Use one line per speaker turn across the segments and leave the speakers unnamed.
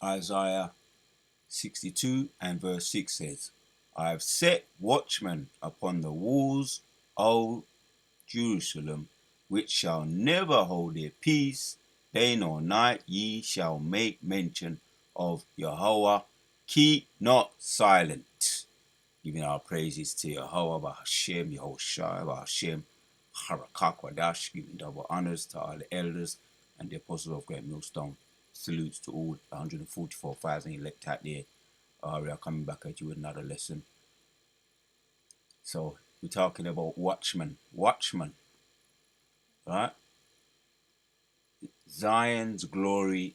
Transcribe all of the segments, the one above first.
Isaiah 62 and verse 6 says, I have set watchmen upon the walls, O Jerusalem, which shall never hold their peace, day nor night ye shall make mention of Yahweh. Keep not silent. Giving our praises to Yahweh, Bahashem, Yehoshua, Bahashem, Harakakwadash, giving double honors to all the elders and the apostles of Great Millstone. Salutes to all 144,000 elect out there. We are coming back at you with another lesson. So we're talking about Watchman. Watchman, right? Zion's glory,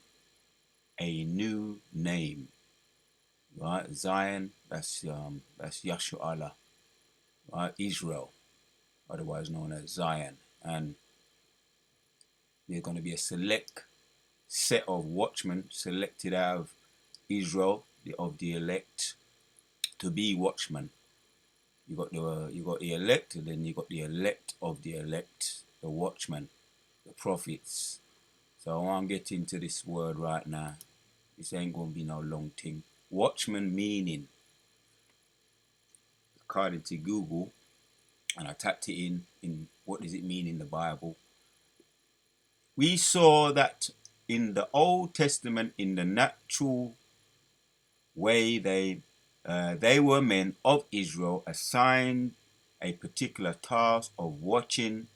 a new name, right? Zion, that's Yahshua Allah, right? Israel, otherwise known as Zion, and there's going to be a select set of watchmen selected out of Israel, of the elect, to be watchmen. You got the elect, and then you got the elect of the elect, the watchmen, the prophets. So I want to get into this word right now. This ain't gonna be no long thing. Watchman meaning, according to Google, and I tapped it in what does it mean in the Bible. We saw that in the Old Testament, in the natural way, they were men of Israel assigned a particular task of watching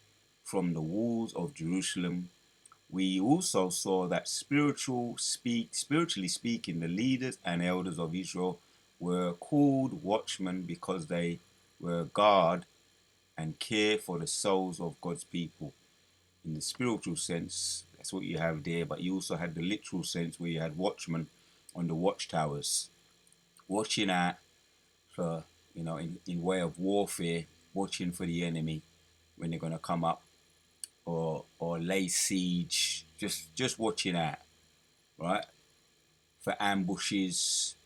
from the walls of Jerusalem. We also saw that spiritually speaking, the leaders and elders of Israel were called watchmen because they were guard and care for the souls of God's people. In the spiritual sense, that's what you have there, but you also had the literal sense where you had watchmen on the watchtowers, watching out for, in way of warfare, watching for the enemy when they're going to come up or lay siege, just watching out, right? For ambushes,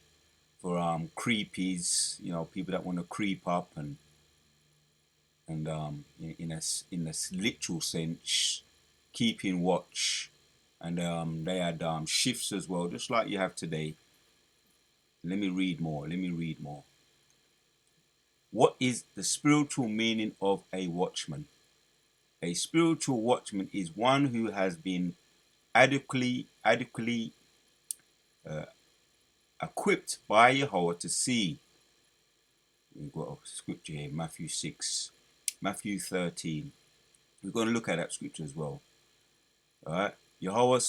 for creepies, people that want to creep up and in a literal sense, keeping watch, and they had shifts as well, just like you have today. Let me read more. What is the spiritual meaning of a watchman? A spiritual watchman is one who has been adequately uh, equipped by Yahweh to see. We've got a scripture here, Matthew 6, Matthew 13. We're going to look at that scripture as well. All right. Yahweh,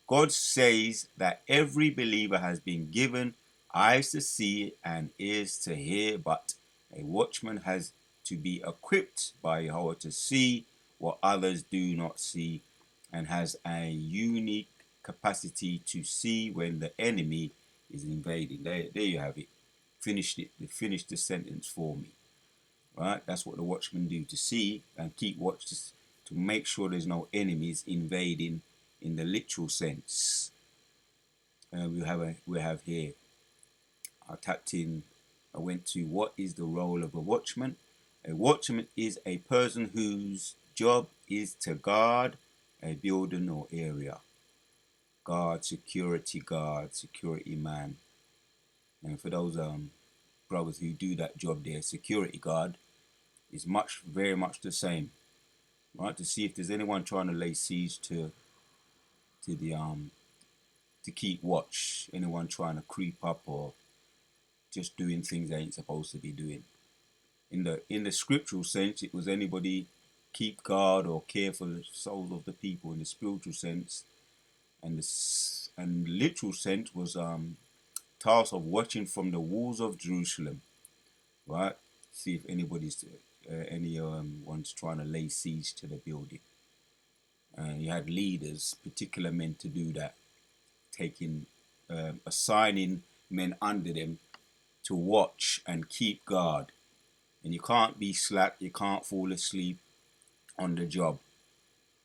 God says that every believer has been given eyes to see and ears to hear, but a watchman has to be equipped by Yahweh to see what others do not see, and has a unique capacity to see when the enemy is invading. There you have it. Finished it. They finished the sentence for me. Right? That's what the watchmen do, to see and keep watch, to make sure there's no enemies invading in the literal sense. We have here. I tapped in. I went to what is the role of a watchman. A watchman is a person whose job is to guard a building or area. Security man. And for those brothers who do that job there, security guard, is very much the same. Right, to see if there's anyone trying to lay siege to the to keep watch, anyone trying to creep up or just doing things they ain't supposed to be doing. In the scriptural sense, it was anybody keep guard or care for the souls of the people in the spiritual sense, and literal sense was task of watching from the walls of Jerusalem, right? See if anybody's anyone's trying to lay siege to the building. And you had leaders, particular men, to do that, assigning men under them to watch and keep guard. And you can't be slack, you can't fall asleep on the job.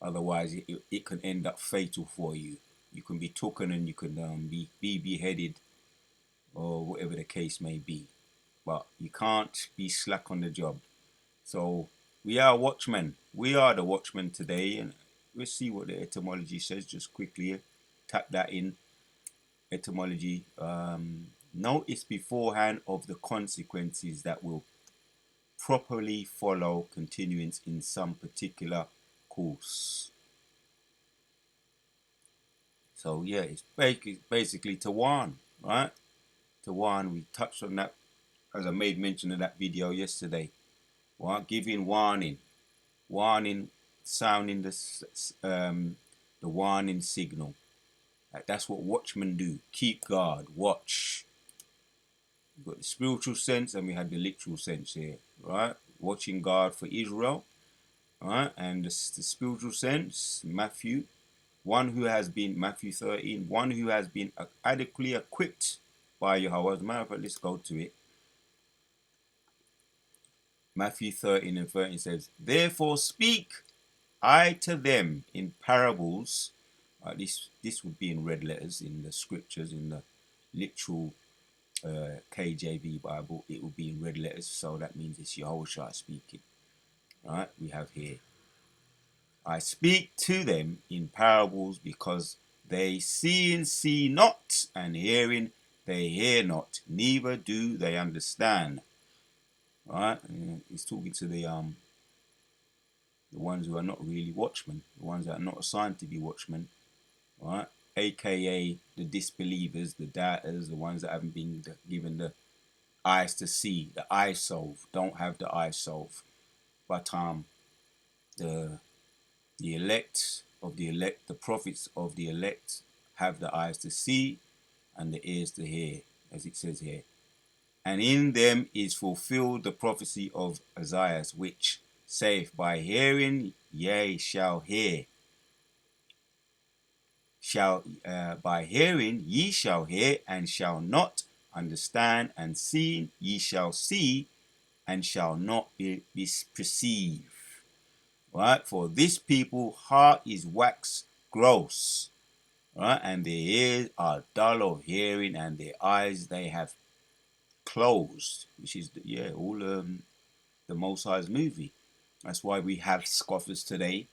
Otherwise, it can end up fatal for you. You can be taken and you can be beheaded or whatever the case may be. But you can't be slack on the job. So we are watchmen. We are the watchmen today, and we'll see what the etymology says just quickly. Tap that in. etymology, notice beforehand of the consequences that will properly follow continuance in some particular course. So yeah, it's basically to warn, right? To warn. We touched on that as I made mention of that video yesterday. Right? Giving warning, warning, sounding the warning signal. That's what watchmen do. Keep guard, watch. We've got the spiritual sense and we had the literal sense here, right? Watching guard for Israel, right? And the spiritual sense, Matthew, one who has been, Matthew 13, one who has been adequately equipped by Yahweh. As a matter of fact, let's go to it. Matthew 13 and 13 says, therefore speak I to them in parables. This would be in red letters in the scriptures, in the literal KJV Bible. It would be in red letters, so that means it's Yahushua speaking. Right? We have here, I speak to them in parables because they see not, and hearing they hear not, neither do they understand. Right? And he's talking to the ones who are not really watchmen, the ones that are not assigned to be watchmen, right? AKA the disbelievers, the doubters, the ones that haven't been given the eyes to see, the eye solve, don't have the eye solve. But the elect of the elect, the prophets of the elect have the eyes to see and the ears to hear, as it says here. And in them is fulfilled the prophecy of Isaiah, which saith, by hearing ye shall hear, by hearing ye shall hear and shall not understand, and seeing ye shall see and shall not be perceive. Right? For this people heart is wax gross, right? And their ears are dull of hearing, and their eyes they have closed, which is all the Most High's movie. That's why we have scoffers today.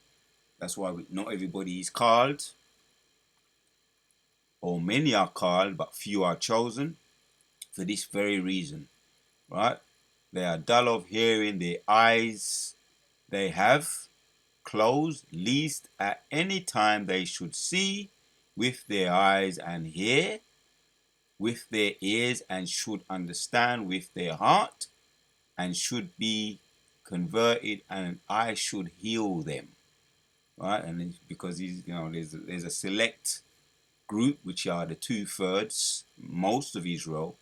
That's why not everybody is called, or many are called, but few are chosen, for this very reason, right? They are dull of hearing, their eyes they have closed, lest at any time they should see with their eyes and hear with their ears, and should understand with their heart, and should be converted, and I should heal them. Right? And because there's a select group, which are the 2/3, most of Israel,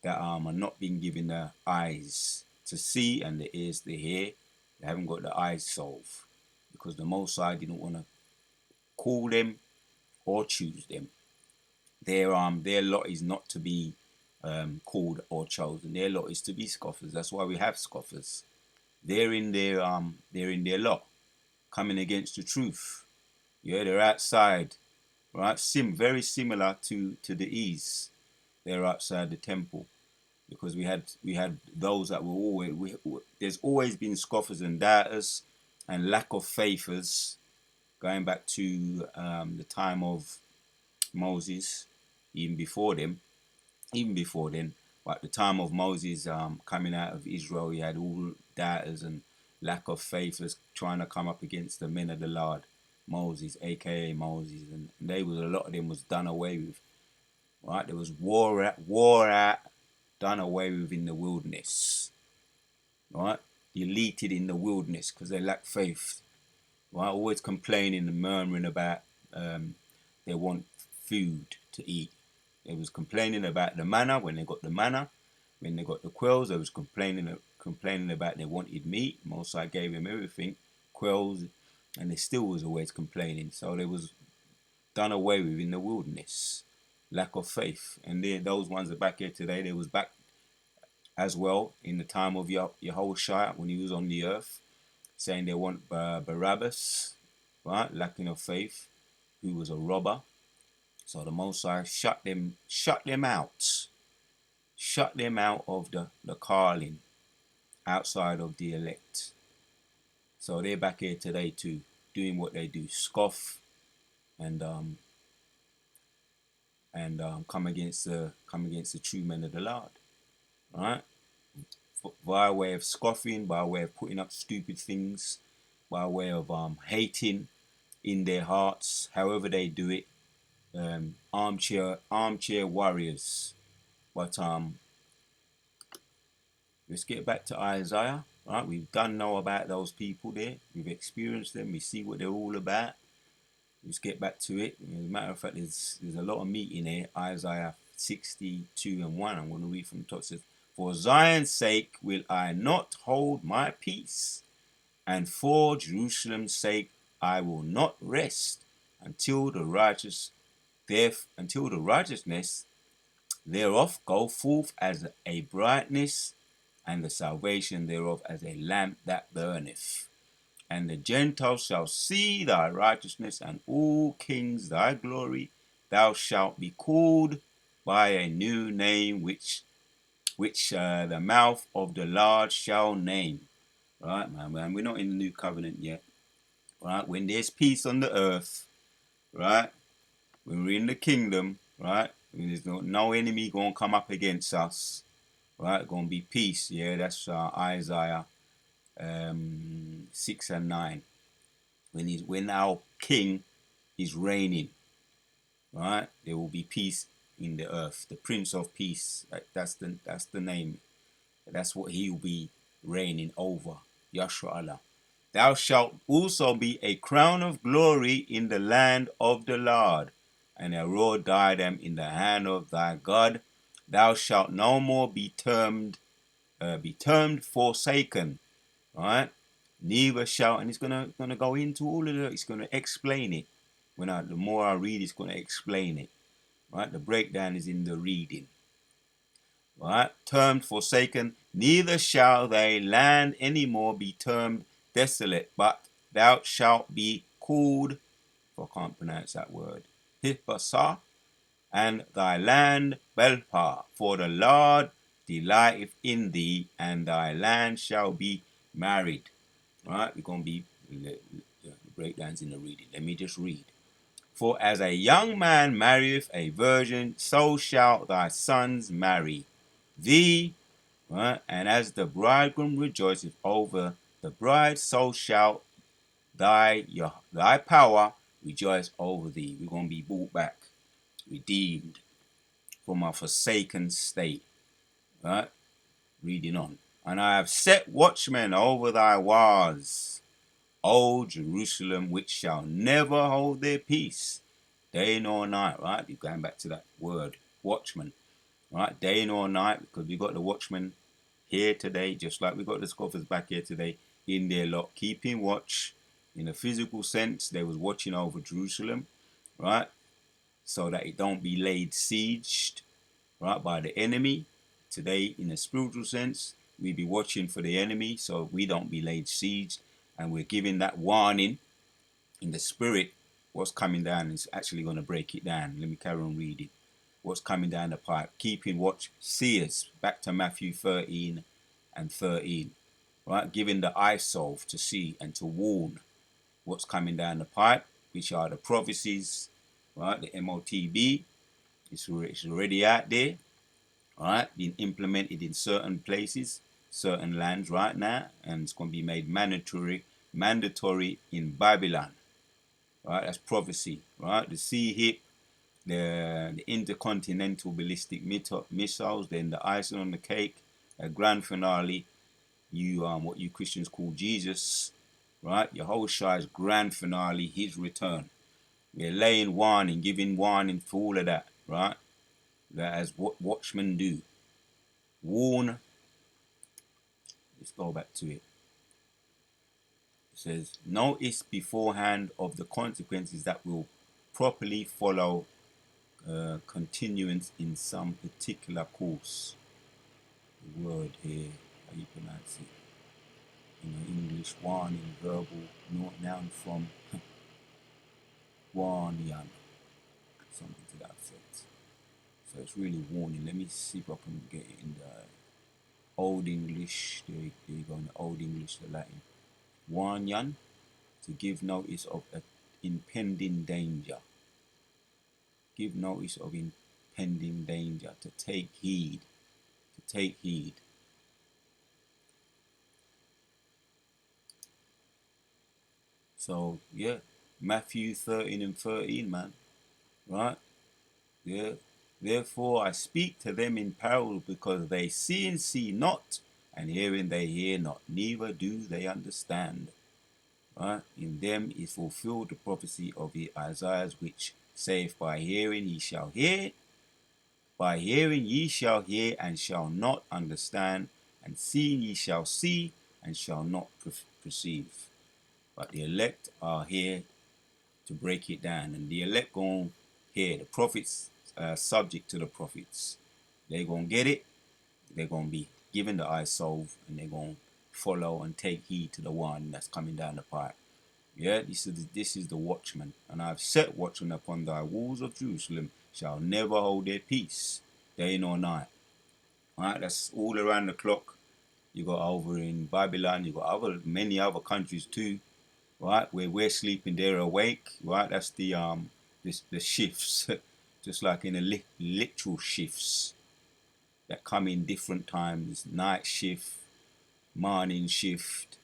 that are not being given the eyes to see and the ears to hear. They haven't got the eyes solved, because the Most High didn't want to call them or choose them. Their lot is not to be called or chosen. Their lot is to be scoffers. That's why we have scoffers. They're in their lot, coming against the truth. Yeah, they're outside, right? Very similar to the east. They're outside the temple, because we had those that were always there's always been scoffers and doubters and lack of faithers, going back to the time of Moses, even before them, even before then. But at the time of Moses coming out of Israel, you had all doubters and lack of faithers trying to come up against the men of the Lord, Moses, aka Moses, and they was, a lot of them was done away with. Right, there was war out, done away with in the wilderness. Right, deleted in the wilderness because they lack faith. Right, always complaining and murmuring about they want food to eat. They was complaining about the manna when they got the manna. When they got the quails, they was complaining about they wanted meat. Most I gave them everything, quails, and they still was always complaining. So they was done away with in the wilderness. Lack of faith. And those ones are back here today. They was back as well in the time of Yahushua when he was on the earth, saying they want Barabbas, right? Lacking of faith, who was a robber. So the Most High shut them out. Shut them out of the calling, outside of the elect. So they're back here today too, doing what they do, scoff and and come against the true men of the Lord, right? By way of scoffing, by way of putting up stupid things, by way of hating in their hearts, however they do it, armchair warriors. But let's get back to Isaiah. Right, we've done know about those people there. We've experienced them. We see what they're all about. Let's get back to it. As a matter of fact, there's a lot of meat in here. Isaiah 62 and 1. I'm going to read from the top. It says, "For Zion's sake will I not hold my peace, and for Jerusalem's sake I will not rest until the righteousness thereof go forth as a brightness, and the salvation thereof as a lamp that burneth. And the Gentiles shall see thy righteousness, and all kings thy glory. Thou shalt be called by a new name, which the mouth of the Lord shall name." Right, man. We're not in the new covenant yet. Right, when there's peace on the earth, right, when we're in the kingdom, right, when there's no enemy gonna come up against us, right, gonna be peace. Yeah, that's Isaiah 6 and 9. When our king is reigning, right, there will be peace in the earth. The Prince of Peace, that's the name. That's what he will be reigning over. Yahshua Allah. "Thou shalt also be a crown of glory in the land of the Lord, and a royal diadem in the hand of thy God. Thou shalt no more be termed forsaken." Right? Neither shall, and it's gonna go into all of it. It's gonna explain it. The more I read, it's gonna explain it. Right? The breakdown is in the reading. Right? Termed forsaken, neither shall thy land any more be termed desolate, but thou shalt be called, if I can't pronounce that word, Hiphasah, and thy land Belpah, for the Lord delighteth in thee, and thy land shall be married. Right? We're going to be, the breakdowns in the reading. Let me just read. "For as a young man marrieth a virgin, so shall thy sons marry thee, right? And as the bridegroom rejoiceth over the bride, so shall thy power rejoice over thee." We're going to be brought back, redeemed from our forsaken state, right? Reading on. "And I have set watchmen over thy walls, O Jerusalem, which shall never hold their peace, day nor night," right? You're going back to that word, watchman, right? Day nor night, because we got the watchmen here today, just like we got the scoffers back here today, in their lot, keeping watch. In a physical sense, they was watching over Jerusalem, right? So that it don't be laid sieged, right, by the enemy. Today, in a spiritual sense, we be watching for the enemy so we don't be laid siege, and we're giving that warning in the spirit. What's coming down is actually going to break it down. Let me carry on reading. What's coming down the pipe? Keeping watch, seers, back to Matthew 13 and 13, right? Giving the eye salve to see and to warn what's coming down the pipe, which are the prophecies, right? The MOTB, it's already out there, right, being implemented in certain places, certain lands right now, and it's going to be made mandatory in Babylon, right? That's prophecy, right? The sea hip, the intercontinental ballistic missiles, then the icing on the cake, a grand finale. What you Christians call Jesus, right? Yahushua's grand finale, his return. We're laying warning, giving warning for all of that, right? That as what watchmen do. Warn. Let's go back to it. It says, "Notice beforehand of the consequences that will properly follow continuance in some particular course." The word here, how you pronounce it? English, warning, verbal, noun from warnian, something to that effect. So it's really warning. Let me see if I can get it in the Old English. There you go, in the Old English, the Latin. Warnian, to give notice of impending danger. Give notice of impending danger, to take heed, to take heed. So yeah, Matthew 13:13, man, right? Yeah. Therefore I speak to them in parable, because they see and see not, and hearing they hear not, neither do they understand. Right? In them is fulfilled the prophecy of Isaiah, which saith, by hearing ye shall hear, by hearing ye shall hear, and shall not understand, and seeing ye shall see, and shall not perceive. But the elect are here to break it down, and the elect going here, the prophets subject to the prophets. They're going to get it, they're going to be given the eye salve, and they're going to follow and take heed to the one that's coming down the pipe. Yeah, this is the watchman. And I've set watchmen upon thy walls of Jerusalem, shall never hold their peace, day nor night. Right, that's all around the clock. You got over in Babylon, you got many other countries too, right? Where we're sleeping, they're awake, right? That's the shifts, just like in the literal shifts that come in different times. Night shift, morning shift.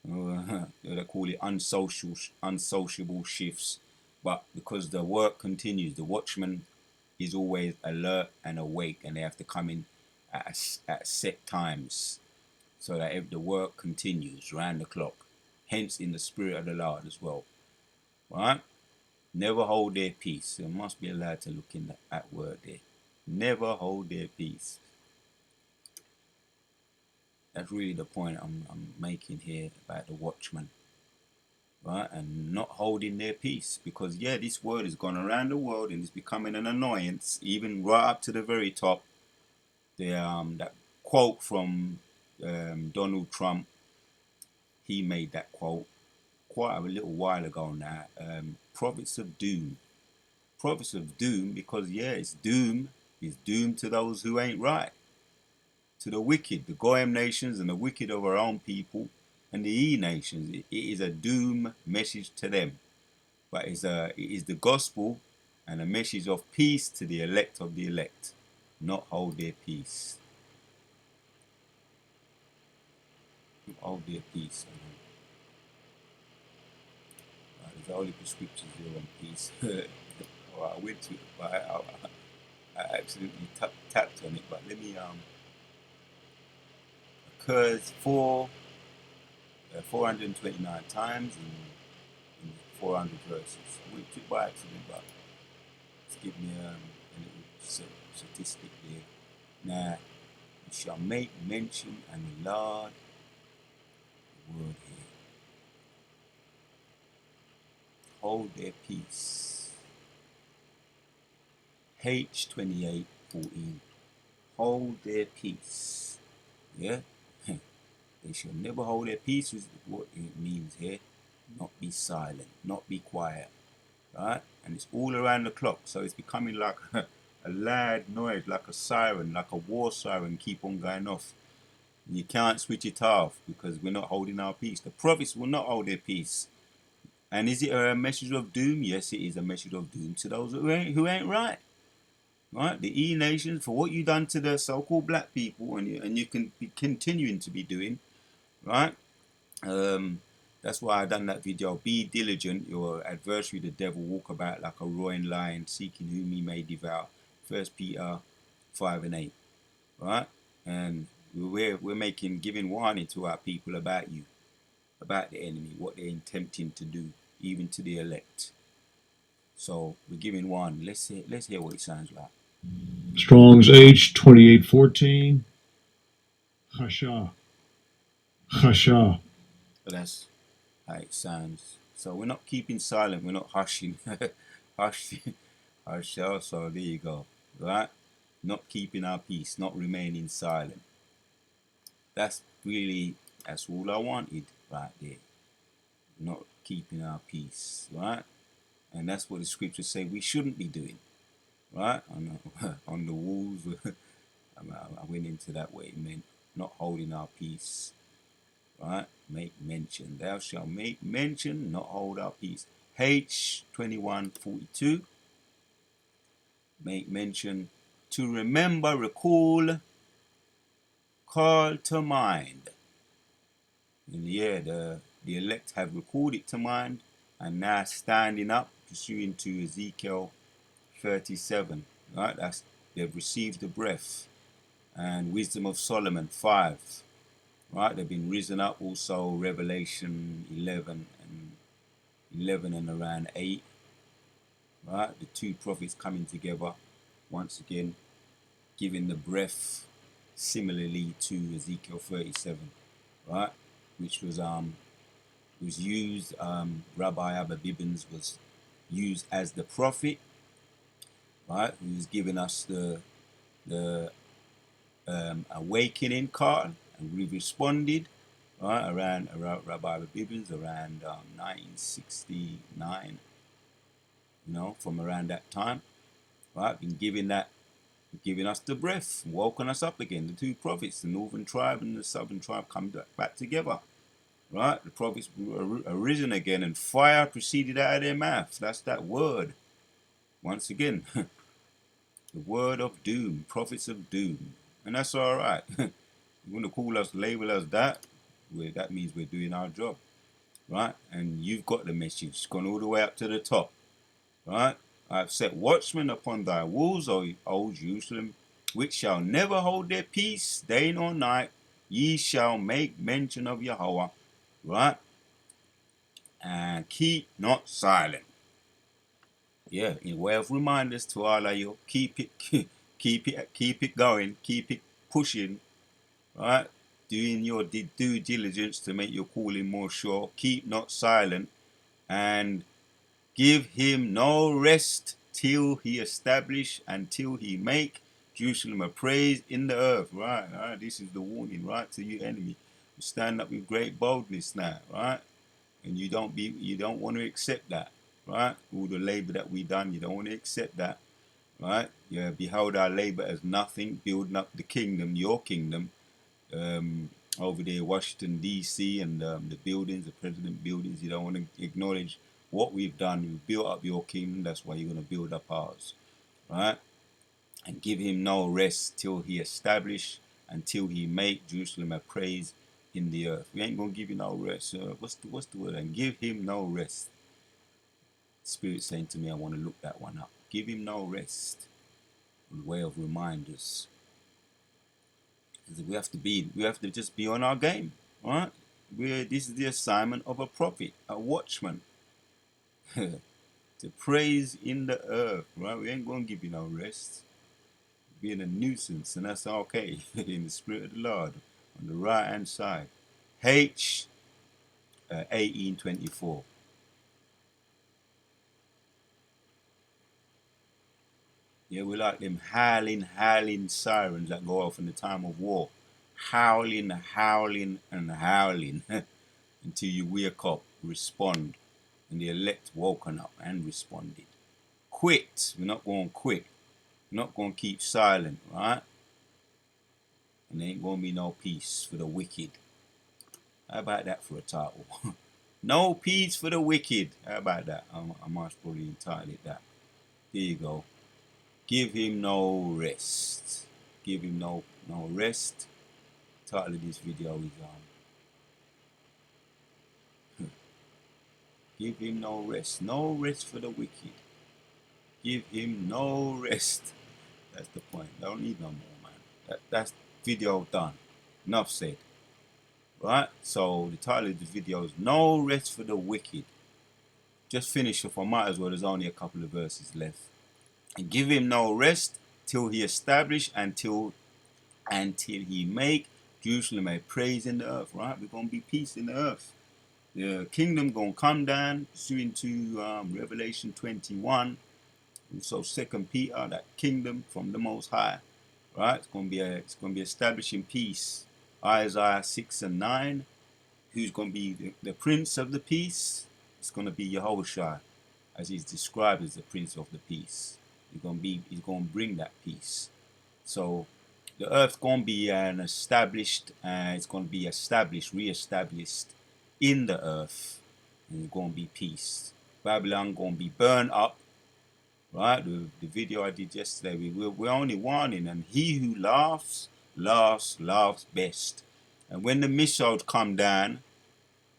They call it unsociable shifts. But because the work continues, the watchman is always alert and awake, and they have to come in at set times, so that if the work continues round the clock, hence in the spirit of the Lord as well. Right? Never hold their peace. They must be allowed to look in that word there. Never hold their peace. That's really the point I'm making here about the watchman. Right? And not holding their peace. Because yeah, this word has gone around the world and it's becoming an annoyance, even right up to the very top. That quote from Donald Trump, he made that quote quite a little while ago now. Prophets of doom. Prophets of doom, because yeah, it's doom. It's doom to those who ain't right. To the wicked, the Goyim nations and the wicked of our own people and the E nations. It is a doom message to them. But it is the gospel and a message of peace to the elect of the elect. Not hold their peace. Hold their peace. There's only prescriptions here on peace. Well, I went to it, but I absolutely tapped on it. But let me occurs 429 times in 400 verses. I went to it by accident, but it's give me a little statistic there. Now, you shall make mention and enlarge the word here. Hold their peace. H28:14. Hold their peace. Yeah? They shall never hold their peace, is what it means here. Not be silent, not be quiet. Right? And it's all around the clock. So it's becoming like a loud noise, like a siren, like a war siren, keep on going off. You can't switch it off because we're not holding our peace. The prophets will not hold their peace. And is it a message of doom? Yes, it is a message of doom to those who ain't right. Right? The E nations, for what you done to the so-called black people, and you can be continuing to be doing, right? That's why I done that video. Be diligent, your adversary the devil walk about like a roaring lion, seeking whom he may devour. 1 Peter 5:8. Right? And we're giving warning to our people about you, about the enemy, what they're attempting to do, even to the elect. So we're giving warning. Let's hear what it sounds like.
Strong's H28:14. Hasha. Hasha.
So that's how it sounds. So we're not keeping silent. We're not hushing. Hushing. Hush. So there you go. Right? Not keeping our peace. Not remaining silent. That's all I wanted right there. Not keeping our peace. Right? And that's what the scriptures say we shouldn't be doing. Right? On the walls. I went into that way. It meant not holding our peace. Right? Make mention. Thou shalt make mention, not hold our peace. H21:42. Make mention, to remember, recall, call to mind. And yeah, the elect have recalled it to mind and now standing up, pursuing to Ezekiel 37. Right? They've received the breath. And Wisdom of Solomon 5. Right? They've been risen up also Revelation 11 and around 8. Right? The two prophets coming together once again, giving the breath similarly to Ezekiel 37. Right? Which was used, Rabbi Abba Bibbins was used as the prophet, right? He was giving us the awakening card, and we responded, right? Around Rabbi Abba Bibbins around 1969, from around that time, right? Been giving us the breath, woken us up again. The two prophets, the northern tribe and the southern tribe, come back together. Right? The prophets were arisen again, and fire proceeded out of their mouths. That's that word. Once again, the word of doom, prophets of doom. And that's all right. You want to call us, label us that, that means we're doing our job. Right? And you've got the message. It's gone all the way up to the top. Right? I've set watchmen upon thy walls, O Jerusalem, which shall never hold their peace, day nor night. Ye shall make mention of Yahweh. Right? And keep not silent. Yeah, in way of reminders to all of you, keep it, keep it going, keep it pushing, right? Doing your due diligence to make your calling more sure. Keep not silent, and give him no rest till he establish and till he make Jerusalem a praise in the earth. Right, right. This is the warning, right, to you enemy. Stand up with great boldness now, right? And you don't want to accept that, right? All the labor that we done, you don't want to accept that, right? Yeah, behold our labor as nothing, building up the kingdom, your kingdom, over there, Washington D.C. and the buildings, the president buildings. You don't want to acknowledge what we've done. You built up your kingdom. That's why you're going to build up ours, right? And give him no rest till he establish, until he make Jerusalem a praise in the earth. We ain't gonna give you no rest. What's the word? And give him no rest. Spirit saying to me, I want to look that one up. Give him no rest. In way of reminders. We have to just be on our game, right? This is the assignment of a prophet, a watchman, to praise in the earth, right? We ain't gonna give you no rest. Being a nuisance, and that's okay. In the spirit of the Lord, on the right hand side. H 1824. Yeah, we like them howling sirens that go off in the time of war. Howling, howling, and howling until you wake up, respond. And the elect woken up and responded. Quit. We're not going to quit. We're not going to keep silent, right? And there ain't going to be no peace for the wicked. How about that for a title? No peace for the wicked. How about that? I must probably entitle it that. There you go. Give him no rest. Give him no rest. Title of this video is give him no rest. No rest for the wicked. Give him no rest. That's the point. Don't need no more, man. That's video done. Enough said. Right? So the title of the video is No Rest for the Wicked. Just finish off. I might as well. There's only a couple of verses left. And give him no rest till he establish until he make Jerusalem a praise in the earth. Right? We're gonna be peace in the earth. The kingdom gonna come down soon to Revelation 21. And so Second Peter, that kingdom from the Most High. Right? It's gonna be establishing peace. Isaiah 6 and 9. Who's going to be the Prince of the Peace? It's going to be Yahushua, as he's described as the Prince of the Peace. He's going to bring that peace. So the earth's going to be it's going to be re-established in the earth, and it's going to be peace. Babylon going to be burned up, right? The video I did yesterday, we're only warning, and he who laughs, laughs best. And when the missiles come down,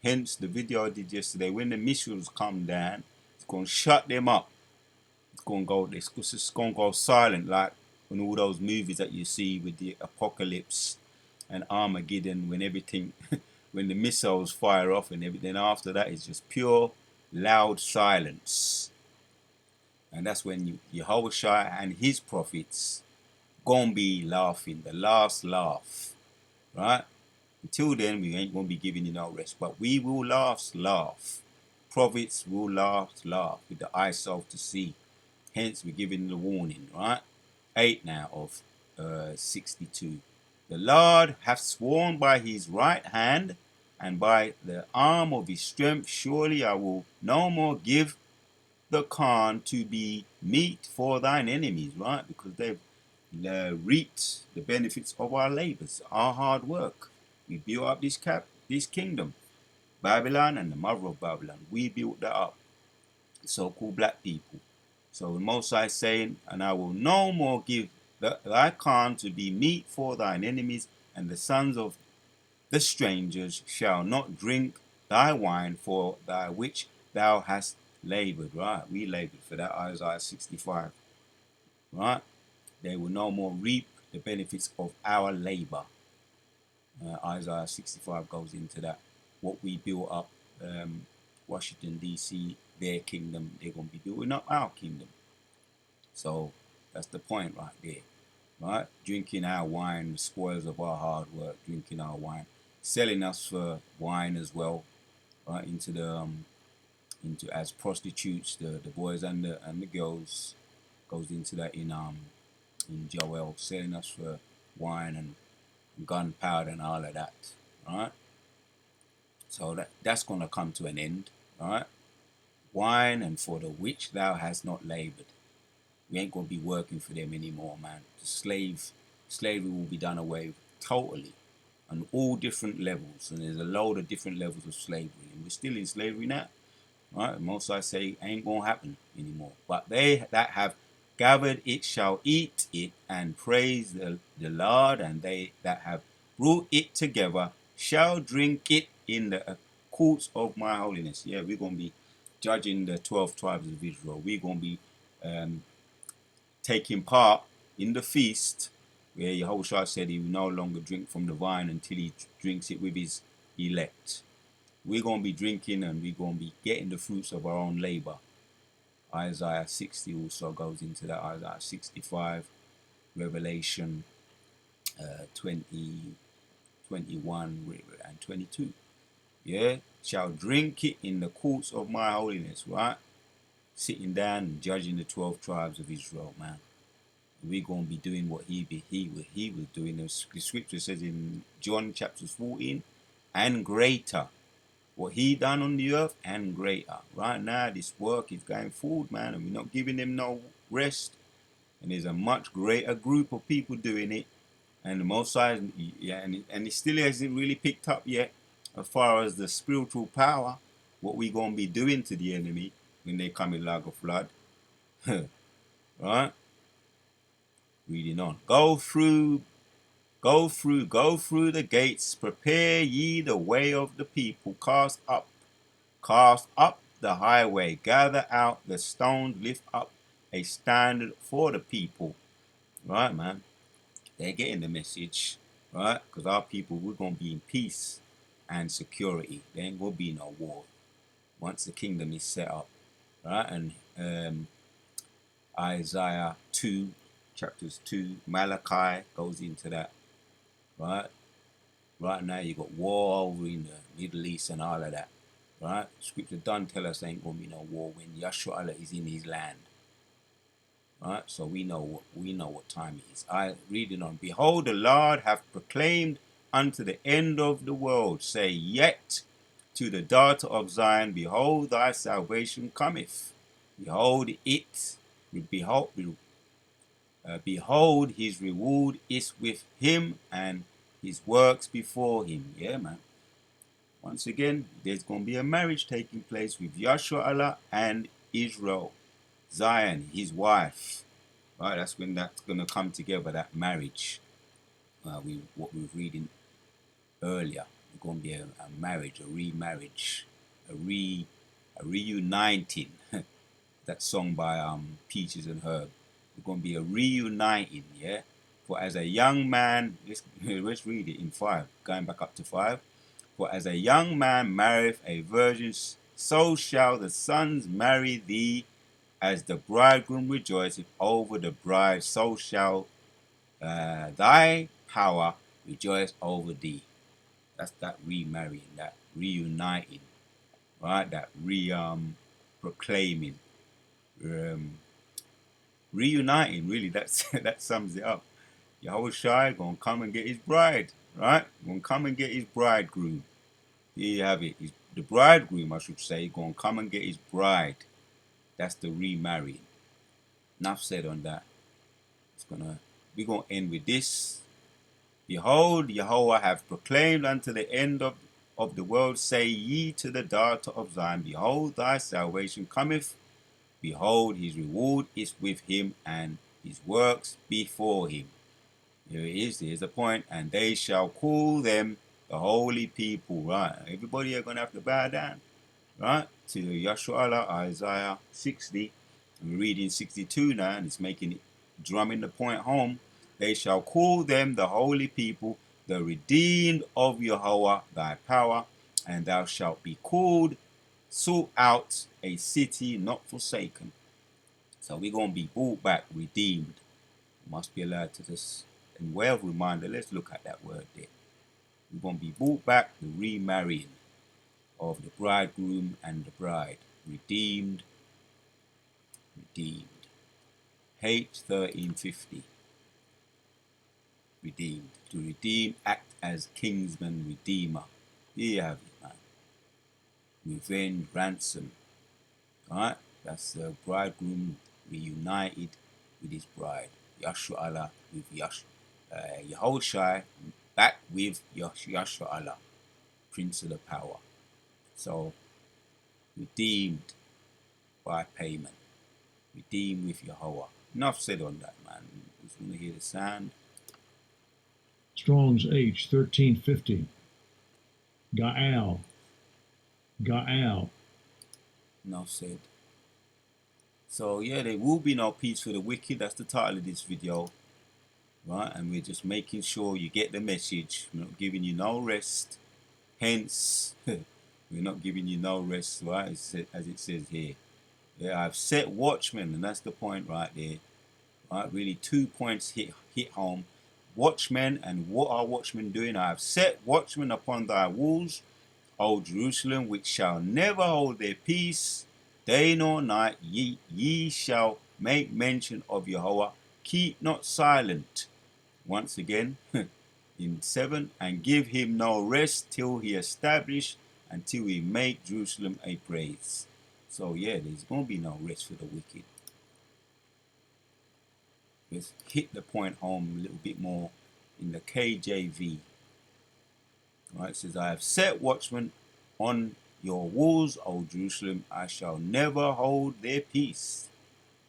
hence the video I did yesterday, when the missiles come down, it's going to shut them up. It's just going to go silent, like in all those movies that you see with the apocalypse and Armageddon, when everything, when the missiles fire off and everything. After that, it's just pure, loud silence. And that's when Yahushua and his prophets gonna be laughing, the last laugh, right? Until then, we ain't gonna be giving you no rest, but we will laugh. Prophets will laugh with the eyes of to see. Hence, we're giving the warning, right? 8 now of 62. The Lord hath sworn by his right hand and by the arm of his strength, surely I will no more give the corn to be meat for thine enemies, right? Because they've reaped the benefits of our labors, our hard work. We built up this kingdom, Babylon and the mother of Babylon. We built that up, so-called black people. So the Most High is saying, and I will no more give thy corn to be meat for thine enemies, and the sons of the strangers shall not drink thy wine for thy which thou hast labored. Right? We labored for that, Isaiah 65. Right? They will no more reap the benefits of our labor. Isaiah 65 goes into that. What we built up, Washington, D.C., their kingdom, they're going to be building up our kingdom. So that's the point right there. Right? Drinking our wine, the spoils of our hard work, drinking our wine, selling us for wine as well, right? Into as prostitutes, the boys and the girls goes into that in Joel, selling us for wine and gunpowder and all of that, right? So that's gonna come to an end, right? Wine and for the which thou hast not labored. We ain't gonna be working for them anymore, man. Slavery will be done away with totally, on all different levels, and there's a load of different levels of slavery, and we're still in slavery now. Right? Most I say ain't gonna happen anymore. But they that have gathered it shall eat it and praise the Lord, and they that have brought it together shall drink it in the courts of my holiness. Yeah, we're gonna be judging the 12 tribes of Israel. We're gonna be um, taking part in the feast where Yahushua said he will no longer drink from the vine until he drinks it with his elect. We're going to be drinking and we're going to be getting the fruits of our own labor. Isaiah 60 also goes into that. Isaiah 65, Revelation 20, 21 and 22. Yeah, shall drink it in the courts of my holiness, right? Sitting down and judging the 12 tribes of Israel, man. We're going to be doing what he was doing. The scripture says in John chapter 14, and greater. What he done on the earth and greater. Right now, this work is going forward, man, and we're not giving them no rest. And there's a much greater group of people doing it. And the Most High, yeah, and it still hasn't really picked up yet as far as the spiritual power, what we going to be doing to the enemy when they come in like a flood. Right? Reading on. Go through the gates, prepare ye the way of the people, cast up the highway, gather out the stones, lift up a standard for the people. Right, man? They're getting the message, right? Because our people, we're going to be in peace and security. There ain't going to be no war once the kingdom is set up, right? And Isaiah 2, chapters 2, Malachi goes into that, right? Right now, you got war over in the Middle East and all of that, right? Scripture done tell us there ain't gonna be no war when Yahshua is in his land, right? So we know what time it is. I reading on. Behold, the Lord hath proclaimed unto the end of the world. Say yet to the daughter of Zion, behold, thy salvation cometh. Behold it. Behold, his reward is with him, and his works before him. Yeah, man. Once again, there's going to be a marriage taking place with Yahshua Allah and Israel. Zion, his wife. Right, that's when that's going to come together, that marriage. What we were reading earlier. It's going to be a marriage, a remarriage, a reuniting. That song by Peaches and Herb. It's going to be a reuniting, yeah. For as a young man, let's read it in 5, going back up to 5. For as a young man marrieth a virgin, so shall the sons marry thee. As the bridegroom rejoiceth over the bride, so shall thy power rejoice over thee. That's that remarrying, that reuniting, right? That proclaiming, um, reuniting. Really, that's that sums it up. Yahushua gonna come and get his bride, right? Gonna come and get his bridegroom. Here you have it. The bridegroom, I should say, gonna come and get his bride. That's the remarrying. Enough said on that. We're gonna end with this. Behold, Yahweh hath proclaimed unto the end of the world, say ye to the daughter of Zion, behold, thy salvation cometh. Behold, his reward is with him, and his works before him. Here it is, here's the point. And they shall call them the holy people, right? Everybody are going to have to bow down, right? To Yahshua, Isaiah 60. And we're reading 62 now, and it's making it, drumming the point home. They shall call them the holy people, the redeemed of Yahweh, thy power, and thou shalt be called, sought out, a city not forsaken. So we're going to be brought back, redeemed. Must be allowed to just, in way of reminder, let's look at that word there. We're going to be brought back, the remarrying of the bridegroom and the bride. Redeemed, redeemed. H1350. Redeemed. To redeem, act as kinsman, redeemer. Here you have it, man. Revenge, ransom. Alright? That's the bridegroom reunited with his bride. Yahshua Allah with Yahushai back with Yahshua Allah, Prince of the Power. So, redeemed by payment. Redeemed with Yahweh. Enough said on that, man. Just want to hear the sound.
Strong's H 1350. Gaal. Gaal.
Enough said. So yeah, there will be no peace for the wicked. That's the title of this video, right? And we're just making sure you get the message. We're not giving you no rest. Hence, we're not giving you no rest, right? As it says here. Yeah, I've set watchmen, and that's the point right there. Right, really 2 points hit home. Watchmen, and what are watchmen doing? I have set watchmen upon thy walls, O Jerusalem, which shall never hold their peace, day nor night. Ye shall make mention of Yahweh. Keep not silent. Once again, in 7, and give him no rest till he establish, until he make Jerusalem a praise. So yeah, there's going to be no rest for the wicked. Let's hit the point home a little bit more in the KJV. Right, it says, I have set watchmen on your walls, O Jerusalem. I shall never hold their peace.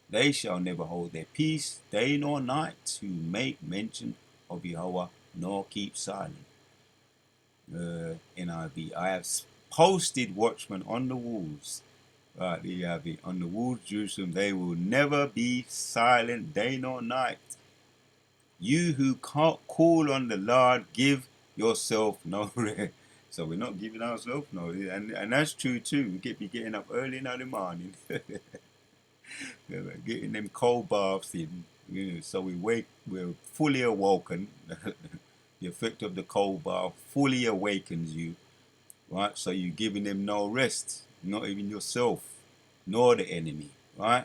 They shall never hold their peace, day nor night, who make mention of Yahweh, nor keep silent. NIV. I have posted watchmen on the walls. Right, there you have it. On the walls of Jerusalem, they will never be silent day nor night. You who can't call on the Lord, give yourself no rest. So we're not giving ourselves no, and that's true too. We be getting up early in the morning, getting them cold baths in. So we're fully awoken. The effect of the cold bath fully awakens you, right? So you're giving them no rest, not even yourself, nor the enemy, right?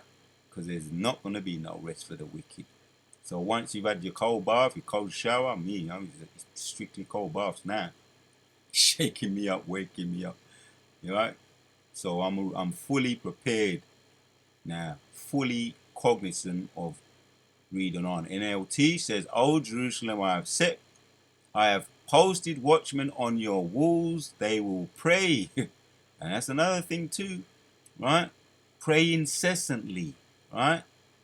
Because there's not going to be no rest for the wicked. So once you've had your cold bath, your cold shower, I'm strictly cold baths now, shaking me up, waking me up, right? So I'm fully prepared now, fully cognizant of reading on. NLT says, "O Jerusalem, I have posted watchmen on your walls. They will pray," and that's another thing too, right? Pray incessantly, Right?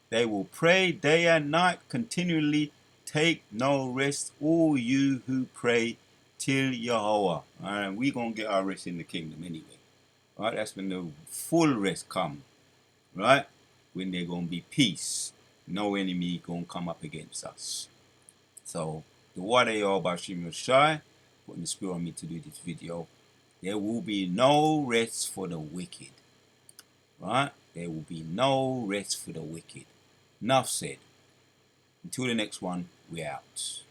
They will pray day and night continually. Take no rest, all you who pray till Yahweh. And we gonna get our rest in the kingdom anyway. Right? That's when the full rest come. Right? When there gonna be peace. No enemy gonna come up against us. So the water y'all about Shimon Shai, putting the spirit on me to do this video. There will be no rest for the wicked. Right? There will be no rest for the wicked. Enough said. Until the next one, we out.